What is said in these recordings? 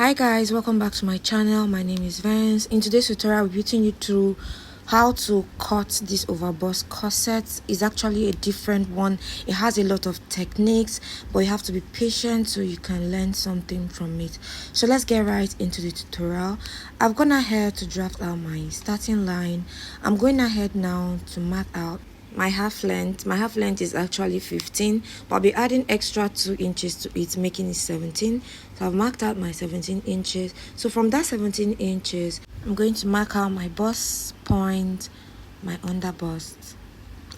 Hi guys, welcome back to my channel. My name is Vance. In today's tutorial, I'll be putting you through how to cut this overbust corset. It's actually a different one. It has a lot of techniques, but you have to be patient so you can learn something from it. So let's get right into the tutorial. I've gone ahead to draft out my starting line. I'm going ahead now to mark out my half length. My half length is actually 15, but I'll be adding extra 2 inches to it, making it 17. So I've marked out my 17 inches. So from that 17 inches, I'm going to mark out my bust point, my underbust,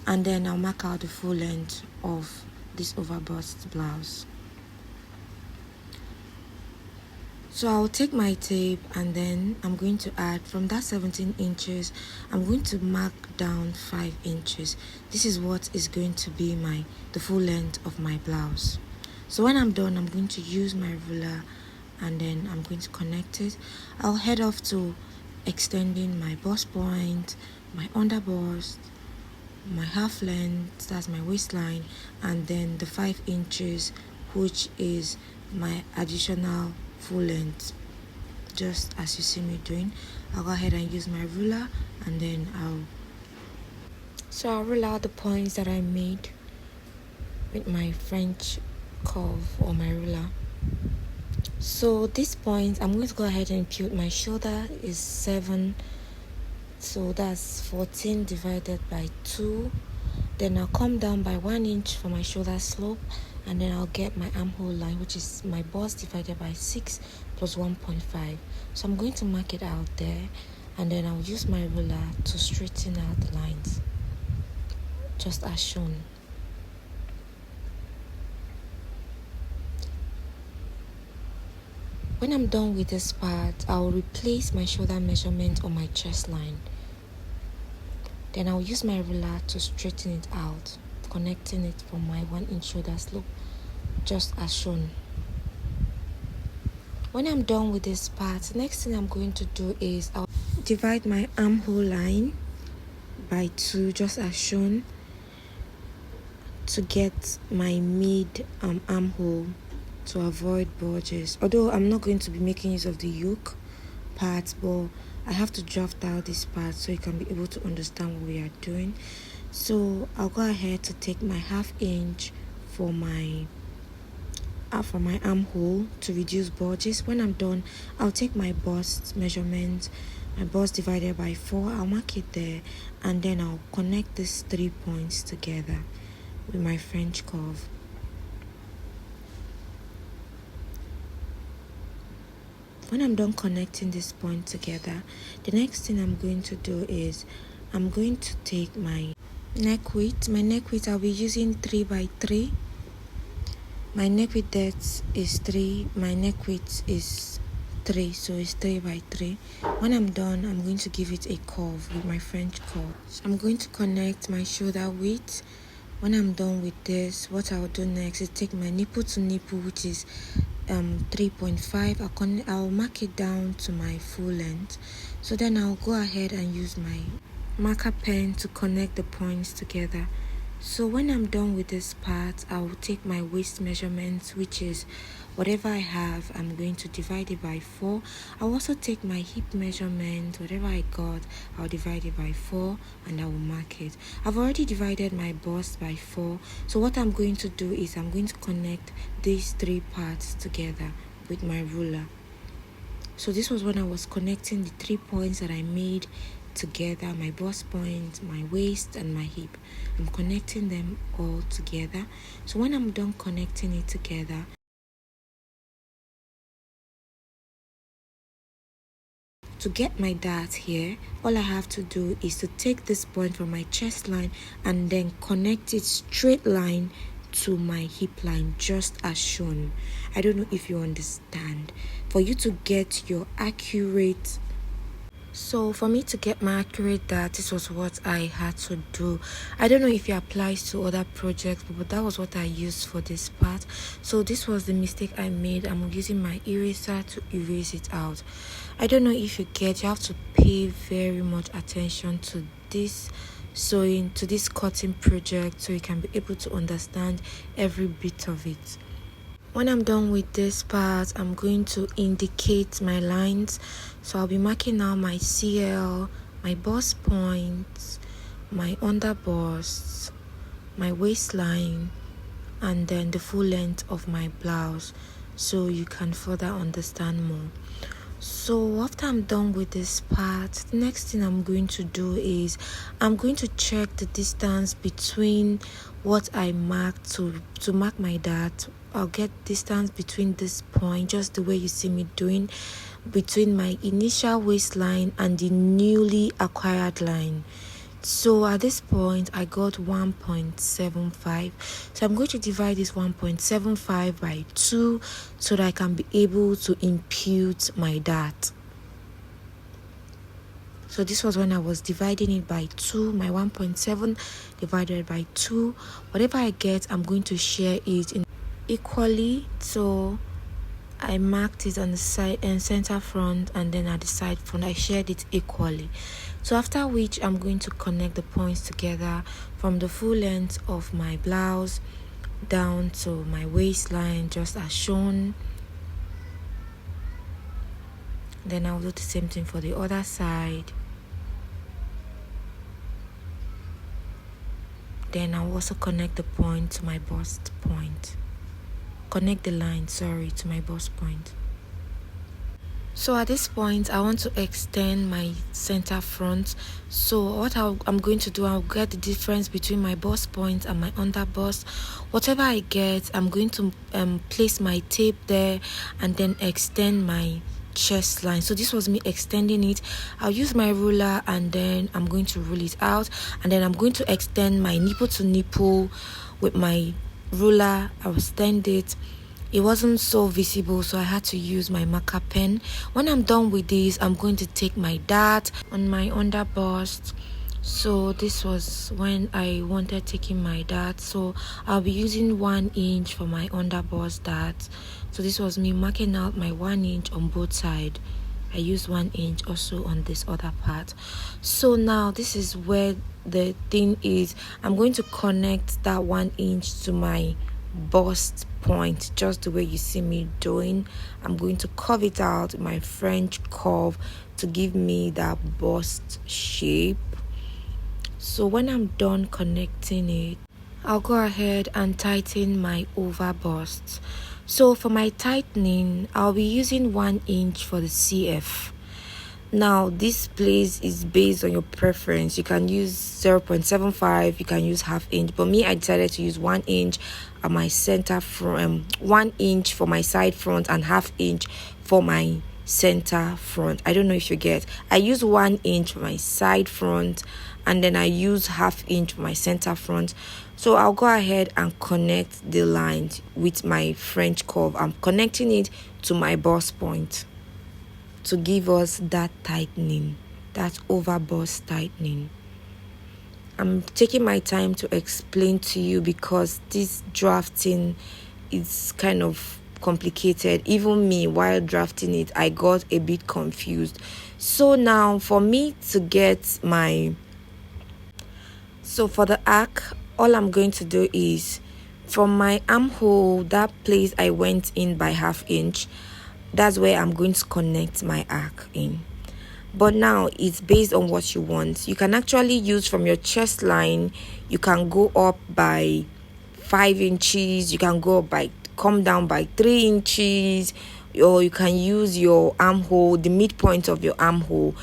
and then I'll mark out the full length of this overbust blouse. So I'll take my tape and then I'm going to add from that 17 inches, I'm going to mark down 5 inches. This is what is going to be the full length of my blouse. So when I'm done, I'm going to use my ruler and then I'm going to connect it. I'll head off to extending my bust point, my underbust, my half length, that's my waistline, and then the 5 inches, which is my additional full length, just as you see me doing. I'll go ahead and use my ruler and then I'll rule out the points that I made with my French curve or my ruler. So these points, I'm going to go ahead and impute my shoulder is 7, so that's 14 divided by 2. Then I'll come down by 1 inch for my shoulder slope, and then I'll get my armhole line, which is my bust divided by 6 plus 1.5. So I'm going to mark it out there, and then I'll use my ruler to straighten out the lines, just as shown. When I'm done with this part, I'll replace my shoulder measurement on my chest line. Then I'll use my ruler to straighten it out, connecting it from my 1 inch shoulder slope, just as shown. When I'm done with this part, the next thing I'm going to do is I'll divide my armhole line by 2, just as shown, to get my mid armhole to avoid bulges. Although I'm not going to be making use of the yoke part, but I have to draft out this part so you can be able to understand what we are doing. So I'll go ahead to take my half inch for my armhole to reduce bulges. When I'm done, I'll take my bust measurement, my bust divided by 4. I'll mark it there, and then I'll connect these 3 points together with my French curve. When I'm done connecting this point together, the next thing I'm going to do is I'm going to take my neck width. My neck width, I'll be using 3 by 3. My neck width depth is 3. My neck width is 3, so it's 3 by 3. When I'm done, I'm going to give it a curve with my French curve. So I'm going to connect my shoulder width. When I'm done with this, what I'll do next is take my nipple to nipple, which is 3.5. I'll mark it down to my full length. So then I'll go ahead and use my marker pen to connect the points together. So when I'm done with this part, I'll take my waist measurement, which is whatever I have, I'm going to divide it by 4. I'll also take my hip measurement, whatever I got, I'll divide it by 4 and I will mark it. I've already divided my bust by 4. So what I'm going to do is I'm going to connect these 3 parts together with my ruler. So this was when I was connecting the 3 points that I made together, my bust point, my waist, and my hip. I'm connecting them all together. So when I'm done connecting it together, to get my dart here, all I have to do is to take this point from my chest line and then connect it straight line to my hip line, just as shown. I don't know if you understand. For you to get your accurate, so for me to get my accurate dart, this was what I had to do. I don't know if it applies to other projects, but that was what I used for this part. So this was the mistake I made. I'm using my eraser to erase it out. I don't know if you have to pay very much attention to this sewing, to this cutting project, so you can be able to understand every bit of it. When I'm done with this part, I'm going to indicate my lines. So I'll be marking out my CL, my bust points, my underbust, my waistline, and then the full length of my blouse, so you can further understand more. So after I'm done with this part, the next thing I'm going to do is I'm going to check the distance between what I marked to mark my dart. I'll get distance between this point, just the way you see me doing, between my initial waistline and the newly acquired line. So at this point I got 1.75. So I'm going to divide this 1.75 by 2 so that I can be able to impute my dart. So this was when I was dividing it by 2, my 1.7 divided by 2. Whatever I get, I'm going to share it in equally. So I marked it on the side and center front, and then at the side front I shared it equally. So after which I'm going to connect the points together from the full length of my blouse down to my waistline, just as shown. Then I'll do the same thing for the other side. Then I'll also connect the point to my bust point. Connect the line, to my bust point. So at this point I want to extend my center front. So what I'm going to do, I'll get the difference between my bust point and my under bust. Whatever I get, I'm going to place my tape there and then extend my chest line. So this was me extending it. I'll use my ruler and then I'm going to rule it out, and then I'm going to extend my nipple to nipple with my ruler. I'll extend it. It wasn't so visible, so I had to use my marker pen. When I'm done with this, I'm going to take my dart on my under bust. So this was when I wanted taking my dart. So I'll be using 1 inch for my under bust dart. So this was me marking out my 1 inch on both sides. I used 1 inch also on this other part. So now this is where the thing is. I'm going to connect that 1 inch to my bust point, just the way you see me doing. I'm going to curve it out with my French curve to give me that bust shape. So when I'm done connecting it, I'll go ahead and tighten my overbust. So for my tightening, I'll be using 1 inch for the CF. Now this place is based on your preference. You can use 0.75, you can use ½ inch, but me, I decided to use 1 inch at my center front, 1 inch for my side front and ½ inch for my center front. I don't know if you get. I use 1 inch for my side front and then I use ½ inch for my center front. So I'll go ahead and connect the lines with my French curve. I'm connecting it to my bust point to give us that tightening, that overbust tightening. I'm taking my time to explain to you because this drafting is kind of complicated. Even me, while drafting it, I got a bit confused. So now for me to get my, so for the arc, all I'm going to do is from my armhole, that place I went in by ½ inch, that's where I'm going to connect my arc in. But now it's based on what you want. You can actually use from your chest line, you can go up by 5 inches, you can go up by, come down by 3 inches, or you can use your armhole, the midpoint of your armhole.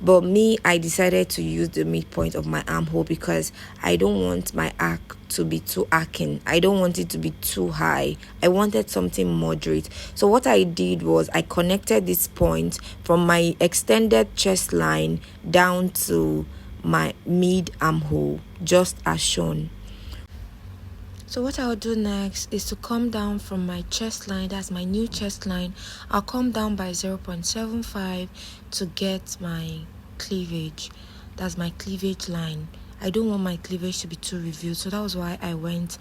But me, I decided to use the midpoint of my armhole because I don't want my arc to be too arcing. I don't want it to be too high. I wanted something moderate. So what I did was I connected this point from my extended chest line down to my mid armhole, just as shown. So what I'll do next is to come down from my chest line, that's my new chest line. I'll come down by 0.75 to get my cleavage. That's my cleavage line. I don't want my cleavage to be too revealed, so that was why I went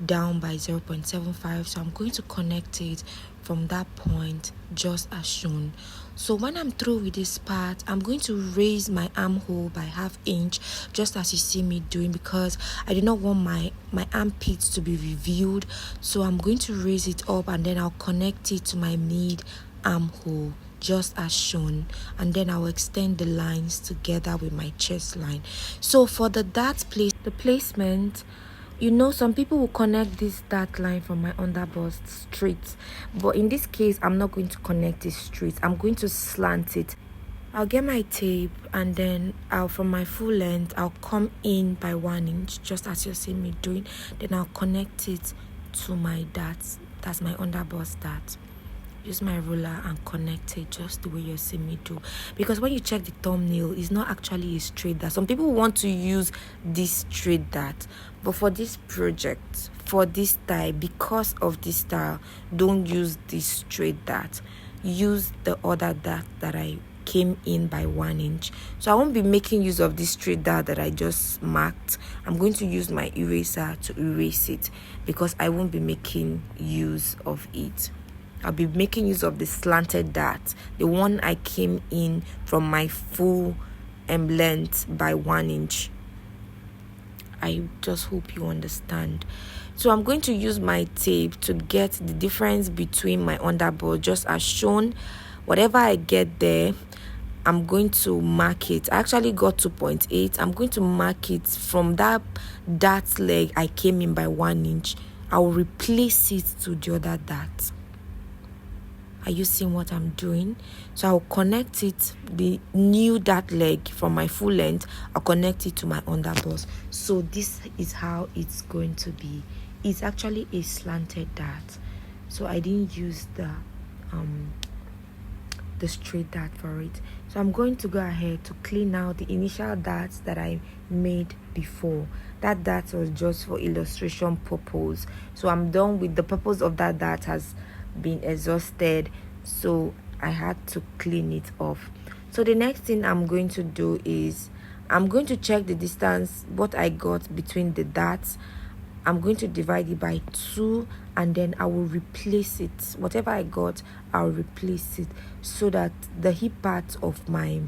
down by 0.75. So I'm going to connect it from that point just as shown. So when I'm through with this part, I'm going to raise my armhole by 1/2 inch, just as you see me doing, because I do not want my armpits to be revealed. So I'm going to raise it up, and then I'll connect it to my mid armhole just as shown, and then I'll extend the lines together with my chest line. So for the placement, some people will connect this dart line from my underbust straight, but in this case I'm not going to connect it straight. I'm going to slant it. I'll get my tape, and then from my full length I'll come in by 1 inch, just as you're seeing me doing. Then I'll connect it to my darts. That's my underbust dart. Use my ruler and connect it just the way you're seeing me do, because when you check the thumbnail, it's not actually a straight dart. Some people want to use this straight dart, but for this project, for this style, because of this style, don't use this straight dart. Use the other dart that I came in by 1 inch. So I won't be making use of this straight dart that I just marked. I'm going to use my eraser to erase it, because I won't be making use of it. I'll be making use of the slanted dart, the one I came in from my full length by 1 inch. I just hope you understand. So I'm going to use my tape to get the difference between my underbust, just as shown. Whatever I get there, I'm going to mark it. I actually got 2.8. I'm going to mark it from that dart leg I came in by 1 inch. I'll replace it to the other dart. Are you seeing what I'm doing? So I'll connect it, the new dart leg from my full length, I'll connect it to my underbust. So this is how it's going to be. It's actually a slanted dart, so I didn't use the straight dart for it. So I'm going to go ahead to clean out the initial darts that I made before. That dart was just for illustration purpose, so I'm done with the purpose of that dart. Has been exhausted, so I had to clean it off. So the next thing I'm going to do is I'm going to check the distance what I got between the darts. I'm going to divide it by 2, and then I will replace it. Whatever I got, I'll replace it, so that the hip part of my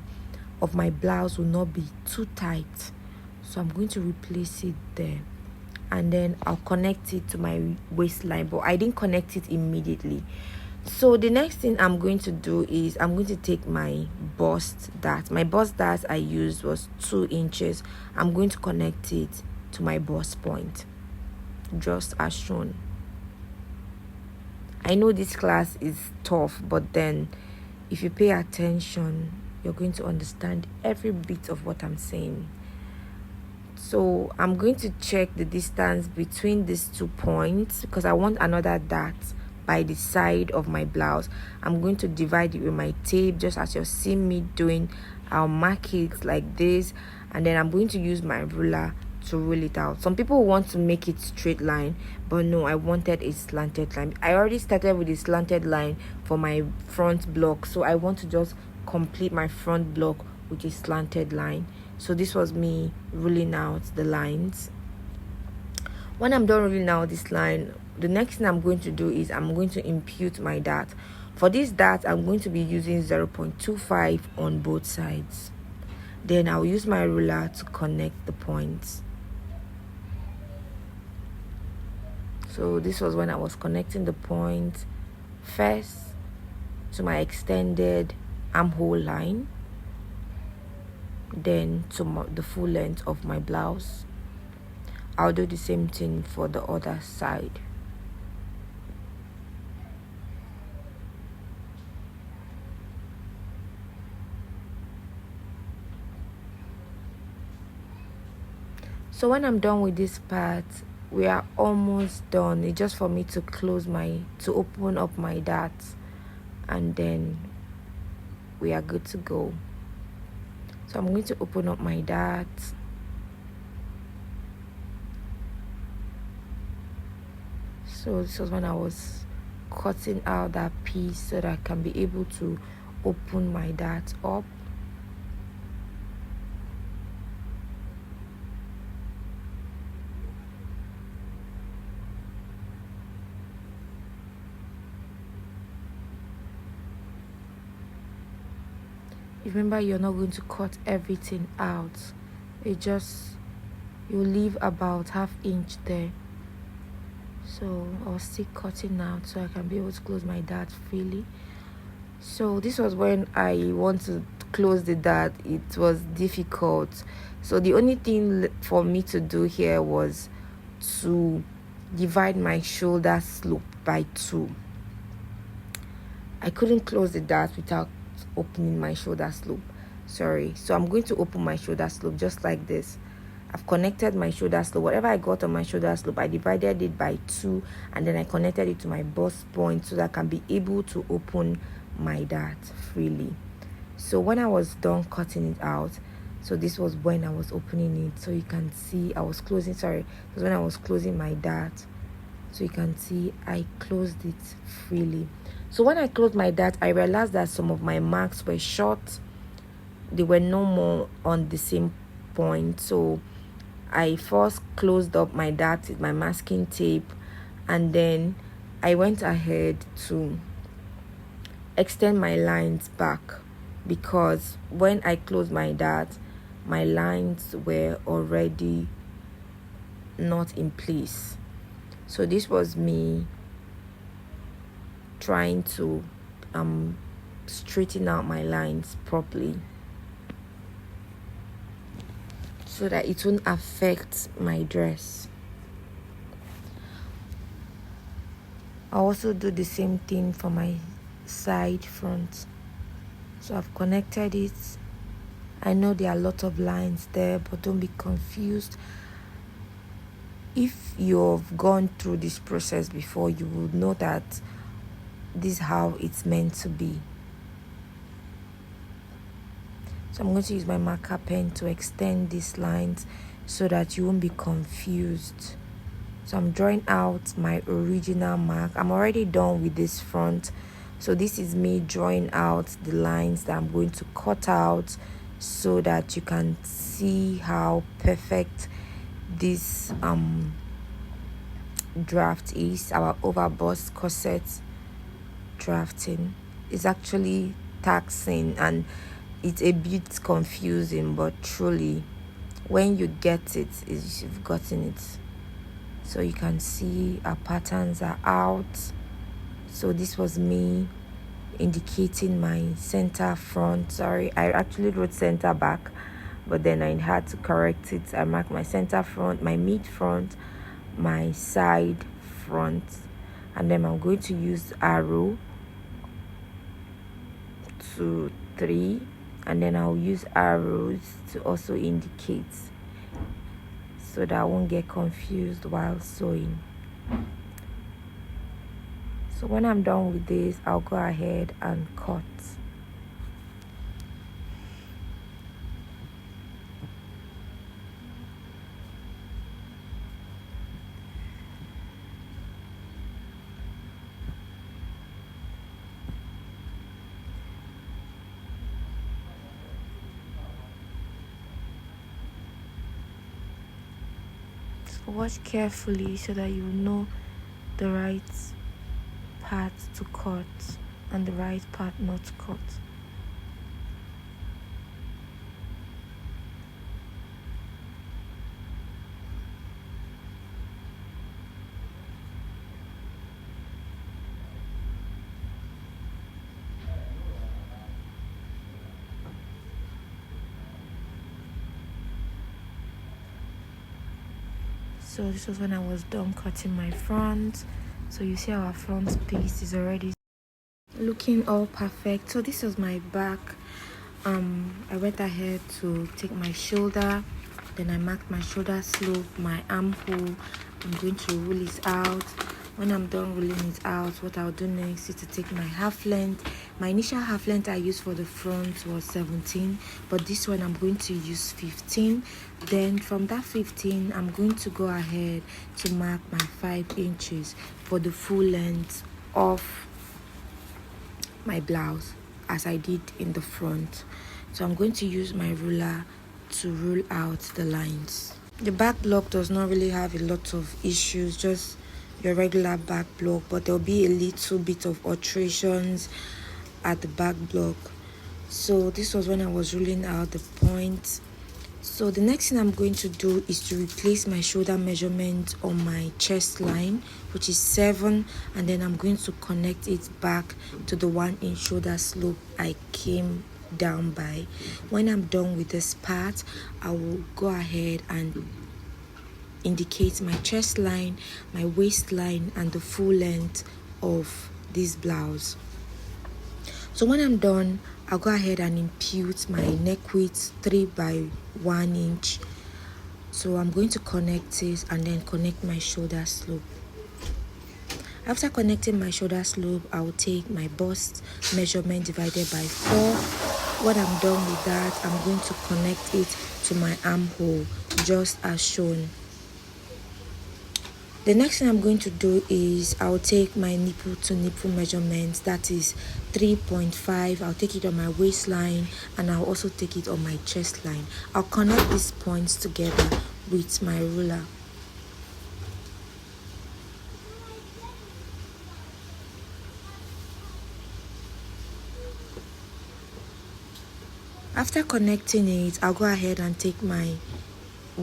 blouse will not be too tight. So I'm going to replace it there, and then I'll connect it to my waistline, but I didn't connect it immediately. So the next thing I'm going to do is I'm going to take my bust dart. My bust dart I used was 2 inches. I'm going to connect it to my bust point, just as shown. I know this class is tough, but then if you pay attention, you're going to understand every bit of what I'm saying. So I'm going to check the distance between these 2 points, because I want another dart by the side of my blouse. I'm going to divide it with my tape, just as you're seeing me doing. I'll mark it like this, and then I'm going to use my ruler to roll it out. Some people want to make it straight line, but no, I wanted a slanted line. I already started with a slanted line for my front block, so I want to just complete my front block with a slanted line. So this was me rolling out the lines. When I'm done rolling out this line, the next thing I'm going to do is I'm going to impute my dart. For this dart, I'm going to be using 0.25 on both sides. Then I'll use my ruler to connect the points. So this was when I was connecting the point first to my extended armhole line, then to the full length of my blouse. I'll do the same thing for the other side. So when I'm done with this part, we are almost done. It's just for me to open up my darts, and then we are good to go. So I'm going to open up my darts. So this was when I was cutting out that piece so that I can be able to open my darts up. remember, you're not going to cut everything out. You leave about half inch there. So I'll still cutting out so I can be able to close my dart freely. So this was when I want to close the dart. It was difficult. So the only thing for me to do here was to divide my shoulder slope by 2. I couldn't close the dart without opening my shoulder slope. Sorry. So I'm going to open my shoulder slope just like this. I've connected my shoulder slope. Whatever I got on my shoulder slope, I divided it by 2, and then I connected it to my bust point so that I can be able to open my dart freely. So when I was done cutting it out, so this was when I was opening it. So you can see I was closing, sorry, this was when I was closing my dart. So you can see I closed it freely. So when I closed my dart, I realized that some of my marks were short. They were no more on the same point. So I first closed up my dart with my masking tape, and then I went ahead to extend my lines back, because when I closed my dart, my lines were already not in place. So this was me trying to straighten out my lines properly so that it won't affect my dress. I'll also do the same thing for my side front. So I've connected it. I know there are a lot of lines there, but don't be confused. If you've gone through this process before, you will know that this is how it's meant to be. So I'm going to use my marker pen to extend these lines so that you won't be confused. So I'm drawing out my original mark. I'm already done with this front. So this is me drawing out the lines that I'm going to cut out so that you can see how perfect this draft is. Our overbust corset drafting is actually taxing and it's a bit confusing, but truly when you get it, you've gotten it. So you can see our patterns are out. So this was me indicating my center front. Sorry, I actually wrote center back, but then I had to correct it. I marked my center front, my mid front, my side front, and then I'm going to use arrow 2, 3, and then I'll use arrows to also indicate so that I won't get confused while sewing. So when I'm done with this, I'll go ahead and cut. So watch carefully so that you know the right part to cut and the right part not to cut. So this was when I was done cutting my front. So you see our front piece is already looking all perfect. So this was my back. I went ahead to take my shoulder, then I marked my shoulder slope, my armhole. I'm going to roll it out. When I'm done rolling it out, what I'll do next is to take my half length. My initial half length I used for the front was 17, but this one I'm going to use 15. Then from that 15, I'm going to go ahead to mark my 5 inches for the full length of my blouse as I did in the front. So I'm going to use my ruler to rule out the lines. The back block does not really have a lot of issues, just your regular back block, but there'll be a little bit of alterations at the back block. So this was when I was ruling out the points. So the next thing I'm going to do is to replace my shoulder measurement on my chest line, which is 7, and then I'm going to connect it back to the 1-inch shoulder slope I came down by. When I'm done with this part, I will go ahead and indicate my chest line, my waistline, and the full length of this blouse. So when I'm done, I'll go ahead and impute my neck width 3 by 1 inch. So I'm going to connect it and then connect my shoulder slope. After connecting my shoulder slope, I will take my bust measurement divided by 4. When I'm done with that, I'm going to connect it to my armhole, just as shown. The next thing I'm going to do is I'll take my nipple to nipple measurement, that is 3.5. I'll take it on my waistline and I'll also take it on my chest line. I'll connect these points together with my ruler. After connecting it, I'll go ahead and take my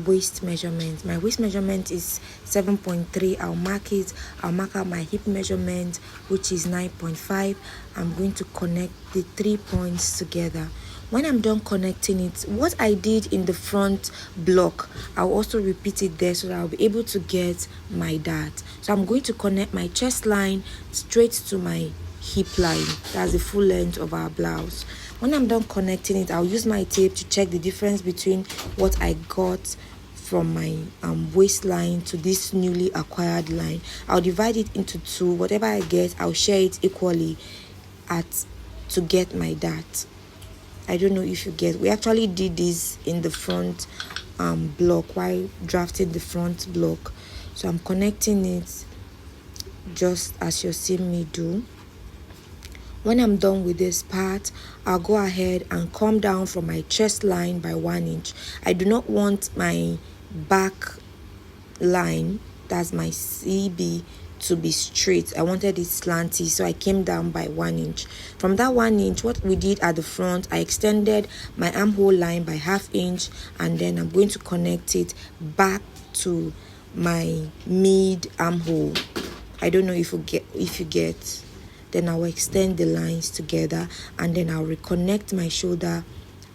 waist measurement. My waist measurement is 7.3. I'll mark it. I'll mark out my hip measurement, which is 9.5. I'm going to connect the 3 points together. When I'm done connecting it, what I did in the front block, I'll also repeat it there so that I'll be able to get my dart. So I'm going to connect my chest line straight to my hip line. That's the full length of our blouse. When I'm done connecting it, I'll use my tape to check the difference between what I got from my waistline to this newly acquired line. I'll divide it into 2. Whatever I get, I'll share it equally to get my dart. I don't know if you get. We actually did this in the front block while drafting the front block. So I'm connecting it just as you're seeing me do. When I'm done with this part, I'll go ahead and come down from my chest line by 1 inch. I do not want my back line, that's my CB, to be straight. I wanted it slanty, so I came down by 1 inch. From that 1 inch, what we did at the front, I extended my armhole line by ½ inch, and then I'm going to connect it back to my mid armhole. I don't know if you get. Then I'll extend the lines together and then I'll reconnect my shoulder,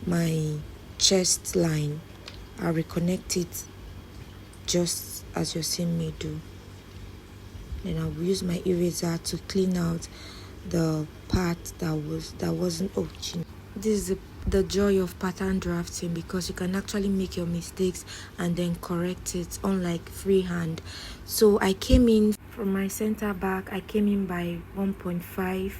my chest line. I'll reconnect it just as you're seeing me do. Then I'll use my eraser to clean out the part that wasn't. This is the joy of pattern drafting, because you can actually make your mistakes and then correct it, unlike freehand. So I came in from my center back, I came in by 1.5,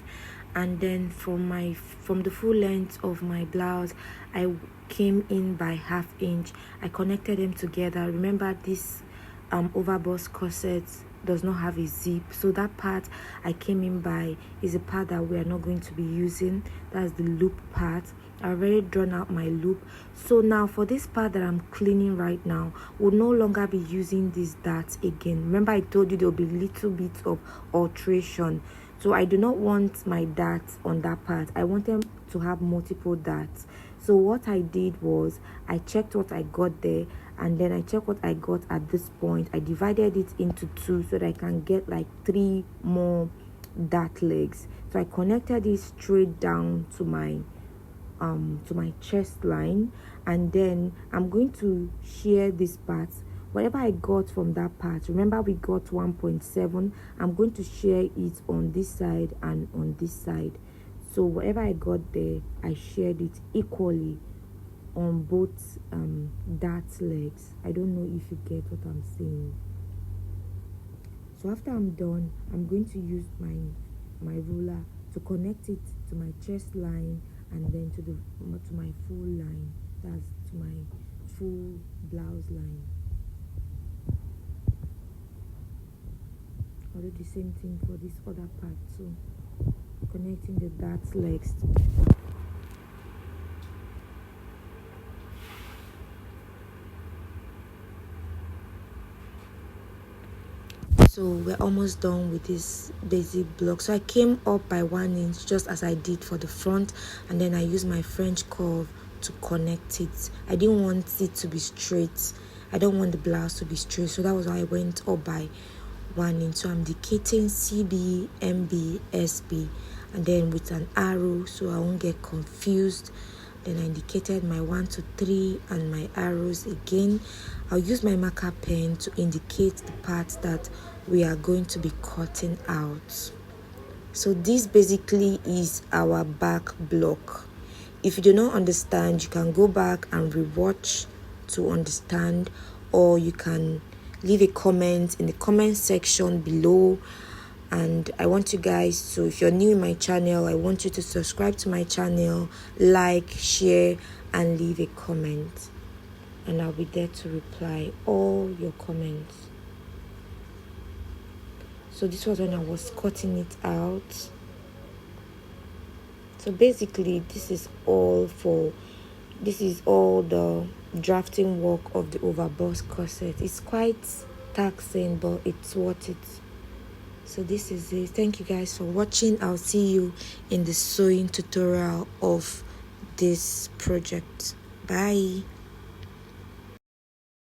and then from the full length of my blouse, I came in by ½ inch. I connected them together. Remember, this overbust corset does not have a zip, so that part I came in by is a part that we are not going to be using. That's the loop part. I've already drawn out my loop. So now for this part that I'm cleaning right now, we'll no longer be using this dart again. Remember, I told you there'll be little bits of alteration. So I do not want my darts on that part. I want them to have multiple darts. So what I did was I checked what I got there, and then I checked what I got at this point. I divided it into 2 so that I can get like 3 more dart legs. So I connected it straight down to my chest line, and then I'm going to shear this part. Whatever I got from that part, remember we got 1.7, I'm going to shear it on this side and on this side. So whatever I got there, I shared it equally on both dart legs. I don't know if you get what I'm saying. So after I'm done, I'm going to use my ruler to connect it to my chest line and then to my full line. That's to my full blouse line. I'll do the same thing for this other part too, connecting the dart legs together. So we're almost done with this basic block. So I came up by 1 inch just as I did for the front, and then I used my French curve to connect it. I didn't want it to be straight. I don't want the blouse to be straight, so that was why I went up by 1 inch. So I'm indicating CB, MB, SB, and then with an arrow so I won't get confused. Then I indicated my 1 to 3 and my arrows again. I'll use my marker pen to indicate the parts that we are going to be cutting out. So this basically is our back block. If you do not understand, you can go back and rewatch to understand, or you can leave a comment in the comment section below. And I want you guys to, if you're new in my channel, I want you to subscribe to my channel, like, share, and leave a comment, and I'll be there to reply all your comments. So this was when I was cutting it out. So basically this is all the drafting work of the overbust corset. It's quite taxing, but it's worth it. So this is it. Thank you guys for watching. I'll see you in the sewing tutorial of this project. Bye.